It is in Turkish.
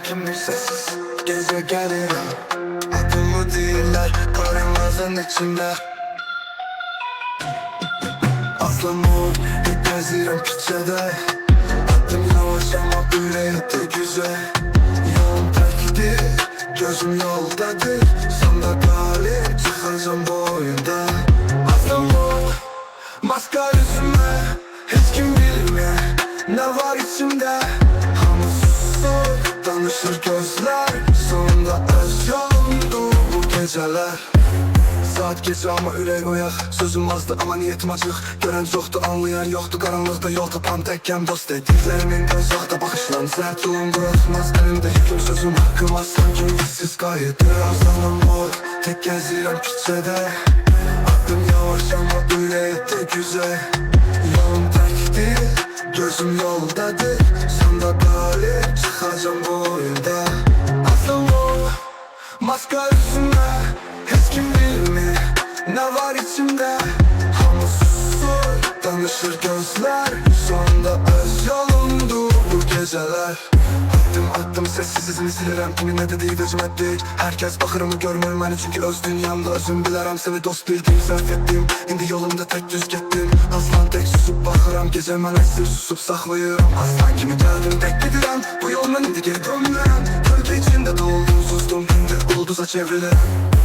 sakimim sessiz gece geliyor. Adımı değiller karanlığın içinde. Aslımı hep geziyorum küçede. Adım yavaş ama yüreğim de güzel. Yolum tekti, gözüm yoldadır. Sonunda galip çıkacağım bu oyunda. Aslımı maskar yüzüme, hiç kim bilmiyor ne var içimde. Danışır gözler, sonunda öz yolumdu bu geceler. Saat gece ama ürək oyak, sözüm azdı ama niyetim açıq. Görən çoxdu, anlayan yoxdu, qaranlıqda yol tapan təkkəm dost. Dediklerimin uzaqda baxışlan sərt yolum bırakmaz. Əlimdə hüküm sözüm haqqım aslan kimi hissiz qayıdır. Aslanım mor, tek gəzirəm küçədə. Adım yavaş ama ürək də güzel. Yolum təkdir, gözüm yoldadır. Sonunda galip çıkacağım bu oyunda. Aslım o maskar yüzüme, hiç kim bilmiyor ne var içimde. Hamı susur, danışır gözler. Sonunda öz yolumdu bu geceler. Addım sessiz izini silirəm, kimin nə dediyi vecim etdik. Herkes baxırımı görmür məni çünki öz dünyamda. Özüm bilərəm seni dost bildim, səhv etdim. İndi yolumda tek düz getdim. Aslan tek susup baxıram, gecə mən əsir susup saxlayıram. Aslan kimi gəldim tek gedirəm, bu yoldan indi geri dönmürəm. Gölge içində doldum sustum, indi ulduza çevrilirəm.